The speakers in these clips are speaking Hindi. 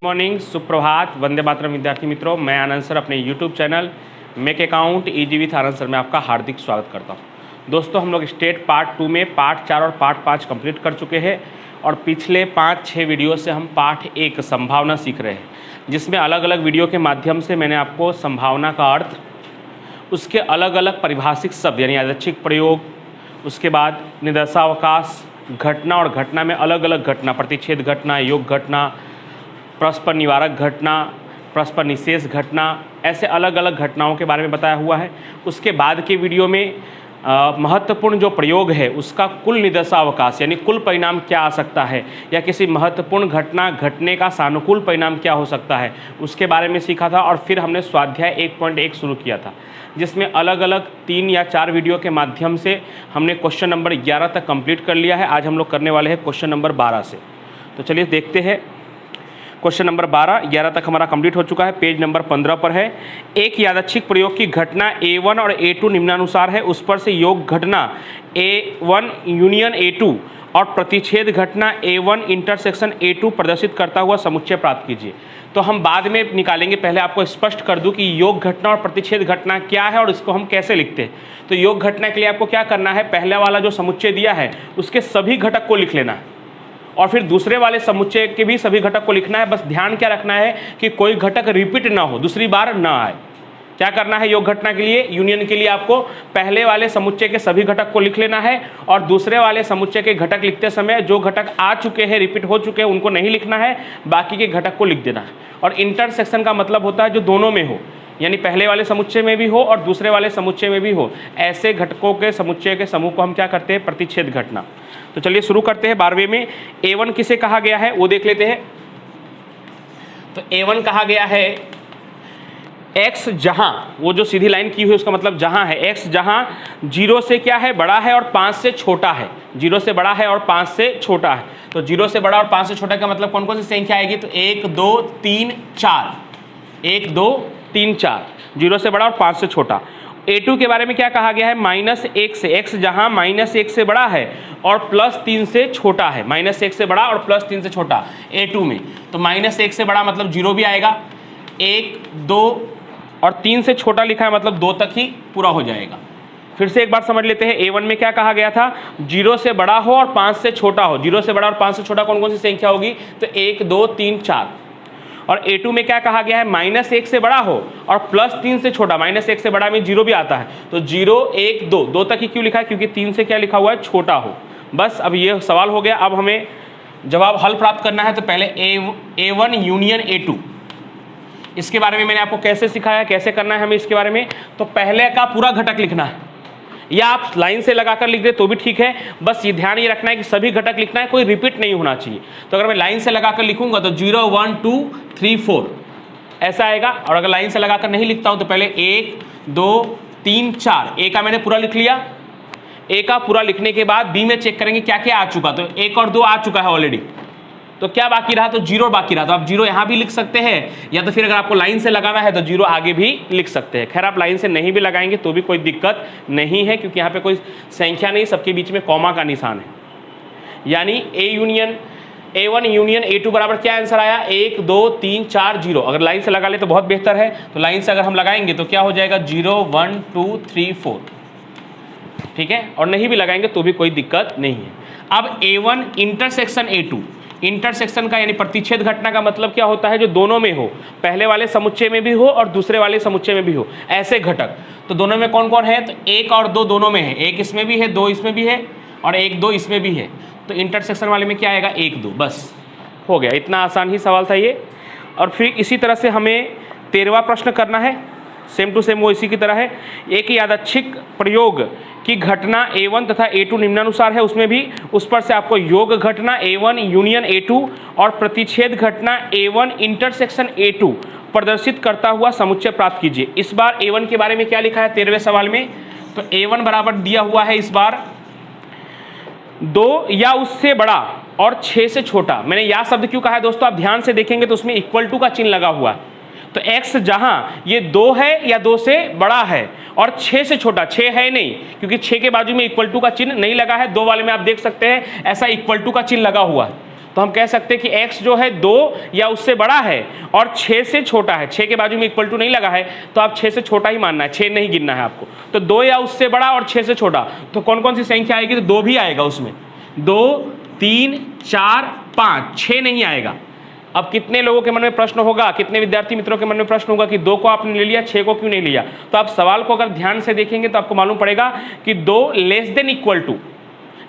मॉर्निंग, सुप्रभात, वंदे मातरम विद्यार्थी मित्रों। मैं आनंद सर अपने YouTube channel make account easy with Anand sir में आपका हार्दिक स्वागत करता हूं। दोस्तों, हम लोग स्टेट पार्ट 2 में पार्ट 4 और पार्ट 5 कंप्लीट कर चुके हैं और पिछले 5-6 वीडियो से हम पार्ट 1 संभावना सीख रहे हैं, जिसमें अलग अलग वीडियो के माध्यम से मैंने आपको संभावना का अर्थ, उसके अलग अलग परिभाषिक शब्द यानी यादृच्छिक प्रयोग, उसके बाद निदर्शावकाश, घटना और घटना में अलग अलग घटना, प्रतिच्छेद घटना, योग घटना, परस्पर निवारक घटना, परस्पर निषेध घटना, ऐसे अलग अलग घटनाओं के बारे में बताया हुआ है। उसके बाद के वीडियो में महत्वपूर्ण जो प्रयोग है उसका कुल निदर्शावकाश यानी कुल परिणाम क्या आ सकता है, या किसी महत्वपूर्ण घटना घटने का सानुकूल परिणाम क्या हो सकता है, उसके बारे में सीखा था। और फिर हमने स्वाध्याय 1.1 शुरू किया था, जिसमें अलग अलग 3 या 4 वीडियो के माध्यम से हमने क्वेश्चन नंबर 11 तक कंप्लीट कर लिया है। आज हम लोग करने वाले हैं क्वेश्चन नंबर 12 से। तो चलिए देखते हैं। क्वेश्चन नंबर 11 तक हमारा कंप्लीट हो चुका है, पेज नंबर 15 पर है। एक यादृच्छिक प्रयोग की घटना A1 और A2 निम्नानुसार है, उस पर से योग घटना A1 यूनियन A2 और प्रतिच्छेद घटना A1 इंटरसेक्शन A2 प्रदर्शित करता हुआ समुच्चय प्राप्त कीजिए। तो हम बाद में निकालेंगे, पहले आपको स्पष्ट कर दूं कि योग घटना और प्रतिच्छेद घटना क्या है और इसको हम कैसे लिखते हैं। तो योग घटना के लिए आपको क्या करना है, पहले वाला जो समुच्चय दिया है उसके सभी घटक को लिख लेना है और फिर दूसरे वाले समुच्चय के भी सभी घटक को लिखना है। बस ध्यान क्या रखना है कि कोई घटक रिपीट ना हो, दूसरी बार ना आए। क्या करना है योग घटना के लिए, यूनियन के लिए आपको पहले वाले समुच्चय के सभी घटक को लिख लेना है और दूसरे वाले समुच्चय के घटक लिखते समय जो घटक आ चुके हैं, रिपीट हो चुके हैं, उनको नहीं लिखना है, बाकी के घटक को लिख देना है। और इंटरसेक्शन का मतलब होता है जो दोनों में हो, यानी पहले वाले समुच्चय में भी हो और दूसरे वाले समुच्चय में भी हो। ऐसे घटकों के समुच्चय के समूह को हम क्या करते हैं, प्रतिच्छेद घटना। तो चलिए शुरू करते हैं। 12वें में A1 किसे कहा गया है वो देख लेते हैं। तो A1 कहा गया है x जहां, वो जो सीधी लाइन की हुई उसका मतलब जहां है, x जहां 0 से क्या है, बड़ा है और 5 से छोटा है। 0 से बड़ा है और 5 से छोटा है। तो 0 से बड़ा और 5 से छोटा का मतलब कौन कौन सी संख्या आएगी, तो 1 2 3 4, 1 2 3 4, 0 से बड़ा और 5 से छोटा। A2 के बारे में क्या कहा गया है, -1 से, x जहां -1 से बड़ा है और +3 से छोटा है। -1 से बड़ा और +3 से छोटा A2 में। तो -1 से बड़ा मतलब 0 भी आएगा, 1 2 और 3 से छोटा लिखा है मतलब 2 तक ही पूरा हो जाएगा। फिर से एक बार समझ लेते हैं। A1 में क्या कहा गया था, 0 से बड़ा हो और 5 से छोटा हो। 0 से बड़ा और 5 से छोटा कौन कौन सी संख्या होगी, तो 1 2 3 4। और A2 में क्या कहा गया है, -1 से बड़ा हो और +3 से छोटा। -1 से बड़ा में 0 भी आता है, तो 0 1 2, 2 तक ही क्यों लिखा है, क्योंकि 3 से क्या लिखा हुआ है, छोटा हो। बस अब ये सवाल हो गया। अब हमें जवाब हल प्राप्त करना है। तो पहले A1 यूनियन A2, इसके बारे में मैंने आपको कैसे सिखाया, कैसे करना है हमें इसके बारे में। तो पहले का पूरा घटक लिखना है, या आप लाइन से लगाकर लिख दे तो भी ठीक है। बस ये ध्यान ये रखना है कि सभी घटक लिखना है, कोई रिपीट नहीं होना चाहिए। तो अगर मैं लाइन से लगाकर लिखूंगा तो 0 1 2 3 4 ऐसा आएगा। और अगर लाइन से लगाकर नहीं लिखता हूं तो पहले 1 2 3 4, ए का मैंने पूरा लिख लिया। ए का पूरा लिखने के बाद बी में चेक करेंगे क्या क्या आ चुका, तो 1 और 2 आ चुका है ऑलरेडी। तो क्या बाकी रहा, तो 0 बाकी रहा। तो आप 0 यहाँ भी लिख सकते हैं, या तो फिर अगर आपको लाइन से लगाना है तो 0 आगे भी लिख सकते हैं। खैर, आप लाइन से नहीं भी लगाएंगे तो भी कोई दिक्कत नहीं है, क्योंकि यहाँ पे कोई संख्या नहीं, सबके बीच में कॉमा का निशान है। यानी A1 यूनियन A2 बराबर क्या आंसर आया, 1 2 3 4 0। अगर लाइन से लगा ले तो बहुत बेहतर है। तो लाइन से अगर हम लगाएंगे तो क्या हो जाएगा, 0 1 2 3 4, ठीक है। और नहीं भी लगाएंगे तो भी कोई दिक्कत नहीं है। अब A1 इंटरसेक्शन A2, इंटरसेक्शन का यानी प्रतिच्छेद घटना का मतलब क्या होता है, जो दोनों में हो, पहले वाले समुच्चय में भी हो और दूसरे वाले समुच्चय में भी हो, ऐसे घटक। तो दोनों में कौन कौन है, तो 1 और 2 दोनों में है, 1 इसमें भी है, 2 इसमें भी है और 1 2 इसमें भी है। तो इंटरसेक्शन वाले में क्या आएगा, 1 2, बस हो गया। इतना आसान ही सवाल था ये। और फिर इसी तरह से हमें 13वां प्रश्न करना है, सेम टू सेम वो इसी की तरह है। एक यादृच्छिक प्रयोग की घटना A1 तथा A2 निम्नानुसार है, उसमें भी उस पर से आपको योग घटना A1 यूनियन A2 और प्रतिच्छेद घटना A1 इंटरसेक्शन A2 प्रदर्शित करता हुआ समुच्चय प्राप्त कीजिए। इस बार A1 के बारे में क्या लिखा है 13वें सवाल में, तो A1 बराबर दिया हुआ है इस बार 2 या उससे बड़ा और 6 से छोटा। मैंने या शब्द क्यों कहा है दोस्तों, आप ध्यान से देखेंगे तो उसमें इक्वल टू का चिन्ह लगा हुआ है। तो x जहां ये 2 है या 2 से बड़ा है और 6 से छोटा, 6 है नहीं क्योंकि 6 के बाजू में इक्वल टू का चिन्ह नहीं लगा है। 2 वाले में आप देख सकते हैं ऐसा इक्वल टू का चिन्ह लगा हुआ है। तो हम कह सकते हैं कि x जो है 2 या उससे बड़ा है और 6 से छोटा है, 6 के बाजू में इक्वल टू नहीं लगा है तो आप 6 से छोटा ही मानना है, 6 नहीं गिनना है आपको। तो 2 या उससे बड़ा और 6 से छोटा, तो कौन कौन सी संख्या आएगी, तो 2 भी आएगा उसमें, 2 3 4 5, 6 नहीं आएगा। अब कितने लोगों के मन में प्रश्न होगा, कितने विद्यार्थी मित्रों के मन में प्रश्न होगा कि 2 को आपने ले लिया, 6 को क्यों नहीं लिया। तो आप सवाल को अगर ध्यान से देखेंगे तो आपको मालूम पड़ेगा कि 2 less than equal to,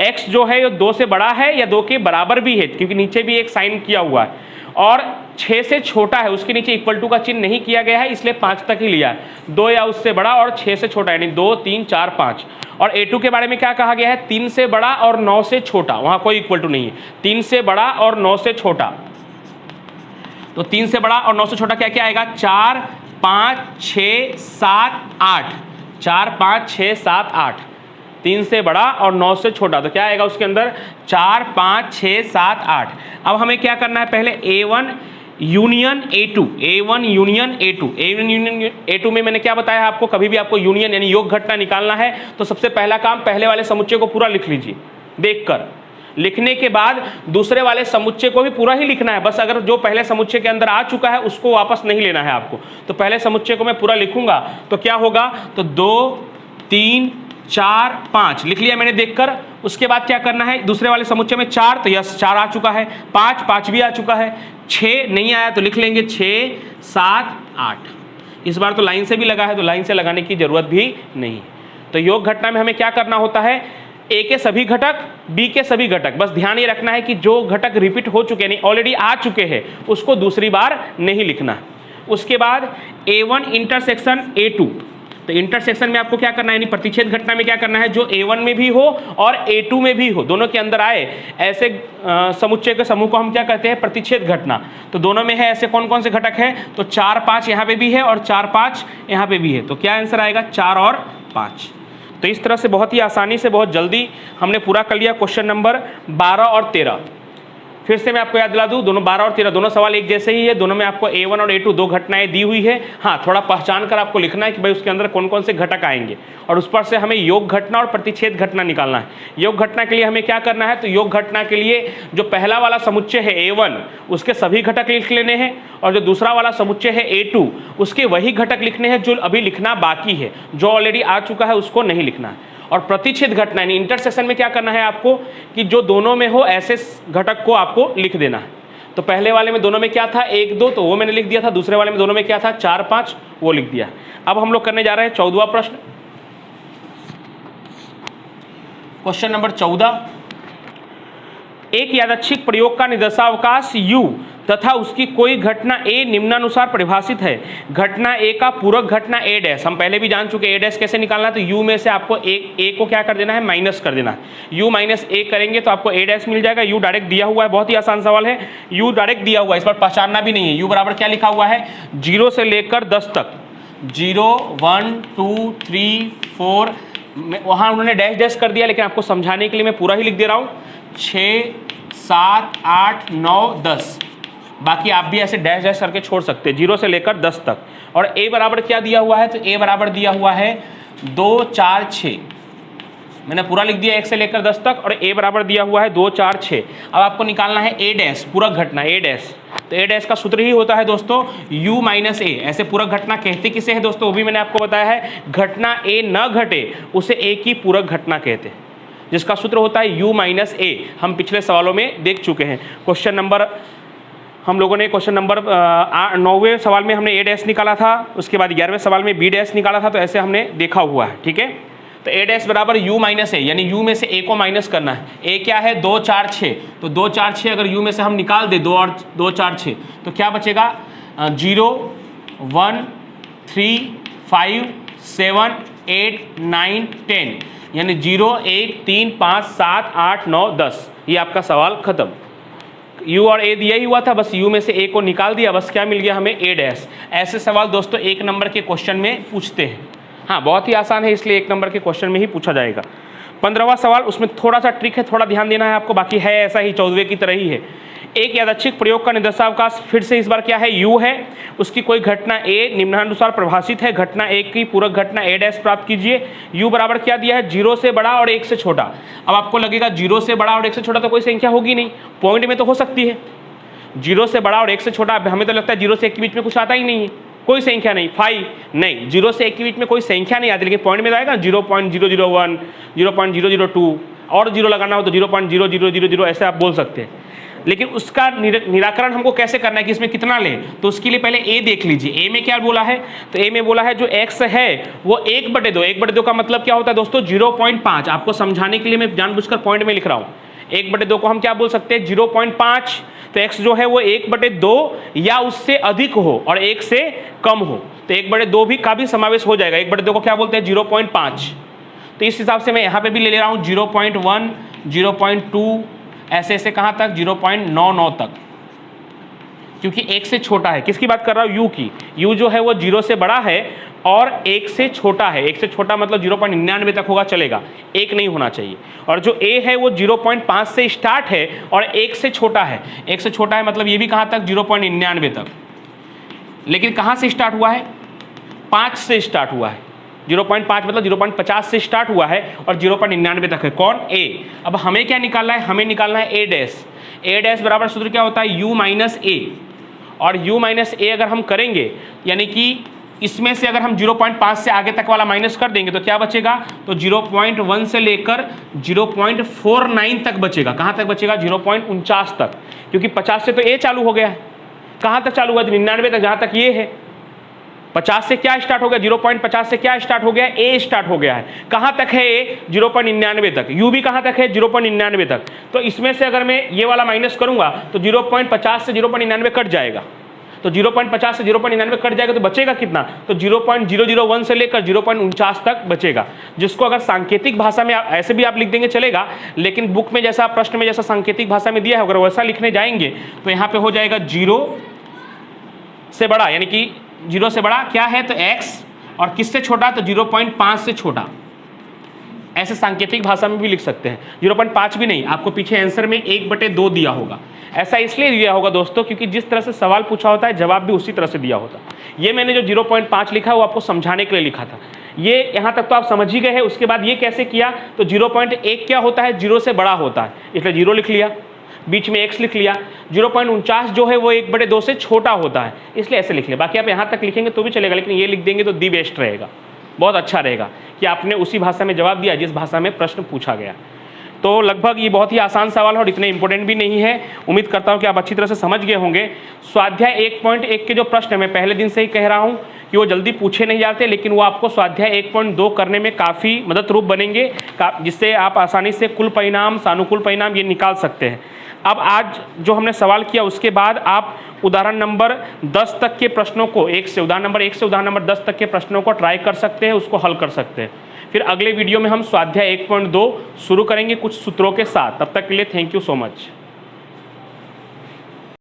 x जो है ये 2 से बड़ा है या 2 के बराबर भी है, क्योंकि नीचे भी एक साइन किया हुआ है, और 6 से छोटा है, उसके नीचे इक्वल टू का चिन्ह नहीं किया गया है, इसलिए 5 तक ही लिया है। 2 या उससे बड़ा और 6 से छोटा, यानी 2 3 4 5। और A2 के बारे में क्या कहा गया है, 3 से बड़ा और 9 से छोटा, वहाँ कोई इक्वल टू नहीं है, 3 से बड़ा और 9 से छोटा। तो 3 से बड़ा और 9 से छोटा क्या क्या आएगा, 4 5 6 7 8, 4 5 6 7 8, 3 से बड़ा और 9 से छोटा, तो क्या आएगा उसके अंदर, 4 5 6 7 8। अब हमें क्या करना है, पहले A1 union A2, A1 union A2, A1 union A2 में मैंने क्या बताया आपको, कभी भी आपको यूनियन यानी योग घटना निकालना है तो सबसे पहला काम पहले वाले समुच्चय को पूरा लिख लीजिए, देखकर। लिखने के बाद दूसरे वाले समुच्चय को भी पूरा ही लिखना है, बस अगर जो पहले समुच्चय के अंदर आ चुका है उसको वापस नहीं लेना है आपको। तो पहले समुच्चय को मैं पूरा लिखूंगा तो क्या होगा, तो 2 3 4 5 लिख लिया मैंने देखकर। उसके बाद क्या करना है, दूसरे वाले समुच्चय में 4, तो यस 4 आ चुका है, 5 5 भी आ चुका है, 6 नहीं आया तो लिख लेंगे 6 7 8। इस बार तो लाइन से भी लगा है, तो लाइन से लगाने की जरूरत भी नहीं। तो योग घटना में हमें क्या करना होता है, ए के सभी घटक, बी के सभी घटक, बस ध्यान ये रखना है कि जो घटक रिपीट हो चुके नहीं ऑलरेडी आ चुके हैं उसको दूसरी बार नहीं लिखना। उसके बाद A1 इंटरसेक्शन A2, तो इंटरसेक्शन में आपको क्या करना है, यानी प्रतिच्छेद घटना में क्या करना है, जो A1 में भी हो और A2 में भी हो, दोनों के अंदर आए ऐसे समुच्चय के समूह को हम क्या कहते हैं, प्रतिच्छेद घटना। तो दोनों में है ऐसे कौन कौन से घटक है, तो 4 5 यहाँ पे भी है और 4 5 यहाँ पे भी है, तो क्या आंसर आएगा, 4 और 5। तो इस तरह से बहुत ही आसानी से बहुत जल्दी हमने पूरा कर लिया क्वेश्चन नंबर 12 और 13। फिर से मैं आपको याद दिला दूं, दोनों 12 और 13 दोनों सवाल एक जैसे ही है, दोनों में आपको A1 और A2 दो घटनाएं दी हुई है। हाँ, थोड़ा पहचान कर आपको लिखना है कि भाई उसके अंदर कौन कौन से घटक आएंगे, और उस पर से हमें योग घटना और प्रतिच्छेद घटना निकालना है। योग घटना के लिए हमें क्या करना है, तो योग घटना के लिए जो पहला वाला समुच्चय है A1 उसके सभी घटक लिख लेने हैं, और जो दूसरा वाला समुच्चय है A2 उसके वही घटक लिखने हैं जो अभी लिखना बाकी है, जो ऑलरेडी आ चुका है उसको नहीं लिखना है। और प्रतिच्छेद घटना यानी इंटरसेक्शन में क्या करना है आपको, कि जो दोनों में हो ऐसे घटक को आपको लिख देना है। तो पहले वाले में दोनों में क्या था, 1 2, तो वो मैंने लिख दिया था। दूसरे वाले में दोनों में क्या था, 4 5, वो लिख दिया। अब हम लोग करने जा रहे हैं 14वां प्रश्न। क्वेश्चन नंबर 14, एक यादृच्छिक प्रयोग का निर्देशावकाश U तथा उसकी कोई घटना A निम्नानुसार परिभाषित है। घटना A का पूरक घटना A डैश, हम पहले भी जान चुके A डैश कैसे निकालना है, तो U में से आपको A को क्या कर देना है, माइनस कर देना है। U माइनस A करेंगे तो आपको A डैश मिल जाएगा। U डायरेक्ट दिया हुआ है, बहुत ही आसान सवाल है। U डायरेक्ट दिया हुआ है, इस पर पहचानना भी नहीं है। U बराबर क्या लिखा हुआ है, 0 से लेकर 10 तक, 0 1 2 3 4, वहाँ उन्होंने डैश डैश कर दिया, लेकिन आपको समझाने के लिए मैं पूरा ही लिख दे रहा हूँ। 6 7 8 9 10, बाकी आप भी ऐसे डैश डैश करके छोड़ सकते हैं, 0 से लेकर 10 तक। और A बराबर क्या दिया हुआ है, तो A बराबर दिया हुआ है 2 4 6, मैंने पूरा लिख दिया 1 से लेकर 10 तक, और A बराबर दिया हुआ है 2 4 6। अब आपको निकालना है A डैश, पूरक घटना A डैश। तो A डैश का सूत्र ही होता है दोस्तों U माइनस A। ऐसे पूरक घटना कहते किसे है दोस्तों, वो भी मैंने आपको बताया है। घटना A न घटे उसे A की पूरक घटना कहते हैं, जिसका सूत्र होता है U माइनस A। हम पिछले सवालों में देख चुके हैं। क्वेश्चन नंबर, हम लोगों ने क्वेश्चन नंबर 9वें सवाल में हमने A डैश निकाला था, उसके बाद 11वें सवाल में B डैश निकाला था, तो ऐसे हमने देखा हुआ है, ठीक है। तो A डैश बराबर U माइनस A, यानी U में से A को माइनस करना है। A क्या है, 2 4 6, तो 2 4 6 अगर U में से हम निकाल दे 2 और 2 4 6, तो क्या बचेगा, 0 1 3 5 7 8 9 10, यानी 0 1 3 5 7 8 9 10। ये आपका सवाल खत्म। U और A दिया ही हुआ था, बस U में से A को निकाल दिया, बस क्या मिल गया हमें, A डैश। ऐसे सवाल दोस्तों 1 नंबर के क्वेश्चन में पूछते हैं। हाँ, बहुत ही आसान है, इसलिए 1 नंबर के क्वेश्चन में ही पूछा जाएगा। 15वां सवाल, उसमें थोड़ा सा ट्रिक है, थोड़ा ध्यान देना है आपको, बाकी है ऐसा ही 14वें की तरह ही है। एक यादृच्छिक प्रयोग का निर्देशावकाश फिर से इस बार क्या है, u है। उसकी कोई घटना a निम्नानुसार प्रभाषित है। घटना a की पूरक घटना a डैश प्राप्त कीजिए। u बराबर क्या दिया है, 0 से बड़ा और 1 से छोटा। अब आपको लगेगा 0 से बड़ा और 1 से छोटा तो कोई संख्या होगी नहीं, पॉइंट में तो हो सकती है। 0 से बड़ा और 1 से छोटा, हमें तो लगता है 0 से 1 के बीच में कुछ आता ही नहीं है, कोई संख्या नहीं। 5 नहीं, 0 से 1 के बीच में कोई संख्या नहीं आती, लेकिन पॉइंट में तो आएगा 0.001, 0.002 और 0 लगाना हो तो 0.0000 ऐसे आप बोल सकते हैं। लेकिन उसका निराकरण हमको कैसे करना है कि इसमें कितना लें, तो उसके लिए पहले a देख लीजिए। a में क्या बोला है, तो a में बोला है जो x है वो 1/2, 1/2 का मतलब क्या होता है दोस्तों, 0.5। आपको समझाने के लिए मैं जानबूझकर पॉइंट में लिख रहा हूँ। 1/2 को हम क्या बोल सकते हैं, 0.5। तो x जो है वो 1/2 या उससे अधिक हो और 1 से कम हो, तो 1/2 भी का भी समावेश हो जाएगा। 1/2 को क्या बोलते हैं, 0.5। तो इस हिसाब से मैं यहाँ पे भी ले रहा हूँ 0.1, 0.2 ऐसे ऐसे कहाँ तक, 0.99 तक, क्योंकि 1 से छोटा है। किसकी बात कर रहा हूँ, u की। u जो है वो 0 से बड़ा है और 1 से छोटा है। 1 से छोटा मतलब 0.99 तक होगा, चलेगा, 1 नहीं होना चाहिए। और जो a है वो 0.5 से स्टार्ट है और 1 से छोटा है। 1 से छोटा है मतलब ये भी कहाँ तक, 0.99 तक। लेकिन कहाँ से स्टार्ट हुआ है, 5 से स्टार्ट हुआ है। 0.5 मतलब 0.50 से स्टार्ट हुआ है और 0.99 तक है। कौन, a। अब हमें क्या निकालना है, हमें निकालना है a डैश। a डैश बराबर सूत्र क्या होता है, u माइनस a। और u माइनस a अगर हम करेंगे, यानी कि इसमें से अगर हम 0.5 से आगे तक वाला माइनस कर देंगे तो क्या बचेगा, तो 0.1 से लेकर 0.49 तक बचेगा। कहाँ तक बचेगा, 0.49 तक, क्योंकि 50 से तो a चालू हो गया है। कहाँ तक चालू हुआ, 99 तक, जहाँ तक ये है। 50 से क्या स्टार्ट हो गया, 0.50 से क्या स्टार्ट हो गया, a स्टार्ट हो गया है। कहाँ तक है a, 0.99 तक। u भी कहाँ तक है, 0.99 तक। तो इसमें से अगर मैं ये वाला माइनस करूंगा तो 0.50 से 0.99 कट जाएगा। तो 0.50 से 0.99 कट जाएगा तो बचेगा कितना, तो 0.001 से लेकर 0.49 तक बचेगा। जिसको अगर सांकेतिक भाषा में ऐसे भी आप लिख देंगे चलेगा, लेकिन बुक में जैसा, प्रश्न में जैसा सांकेतिक भाषा में दिया है अगर वैसा लिखने जाएंगे तो यहाँ पे हो जाएगा 0 से बड़ा, यानी कि 0 से बड़ा क्या है तो x, और किससे छोटा तो 0.5 से छोटा। ऐसे सांकेतिक भाषा में भी लिख सकते हैं। 0.5 भी नहीं, आपको पीछे आंसर में 1/2 दिया होगा। ऐसा इसलिए दिया होगा दोस्तों क्योंकि जिस तरह से सवाल पूछा होता है जवाब भी उसी तरह से दिया होता है। ये मैंने जो 0.5 लिखा है वो आपको समझाने के लिए लिखा था। ये यहाँ तक तो आप समझ ही गए हैं। उसके बाद ये कैसे किया, तो 0.1 क्या होता है, 0 से बड़ा होता है, इसलिए 0 लिख लिया, बीच में x लिख लिया। 0.49 जो है वो 1/2 से छोटा होता है, इसलिए ऐसे लिख लिया। बाकी आप यहाँ तक लिखेंगे तो भी चलेगा, लेकिन ये लिख देंगे तो दी बेस्ट रहेगा, बहुत अच्छा रहेगा कि आपने उसी भाषा में जवाब दिया जिस भाषा में प्रश्न पूछा गया। तो लगभग ये बहुत ही आसान सवाल है और इतने इंपॉर्टेंट भी नहीं है। उम्मीद करता हूँ कि आप अच्छी तरह से समझ गए होंगे। स्वाध्याय 1.1 के जो प्रश्न है, मैं पहले दिन से ही कह रहा हूँ कि वो जल्दी पूछे नहीं जाते, लेकिन वो आपको स्वाध्याय 1.2 करने में काफ़ी मदद रूप बनेंगे, जिससे आप आसानी से कुल परिणाम, सानुकूल परिणाम ये निकाल सकते हैं। अब आज जो हमने सवाल किया उसके बाद आप उदाहरण नंबर 10 तक के प्रश्नों को, उदाहरण नंबर 1 से उदाहरण नंबर 10 तक के प्रश्नों को ट्राई कर सकते हैं, उसको हल कर सकते हैं। फिर अगले वीडियो में हम स्वाध्याय 1.2 शुरू करेंगे कुछ सूत्रों के साथ। तब तक के लिए थैंक यू सो मच।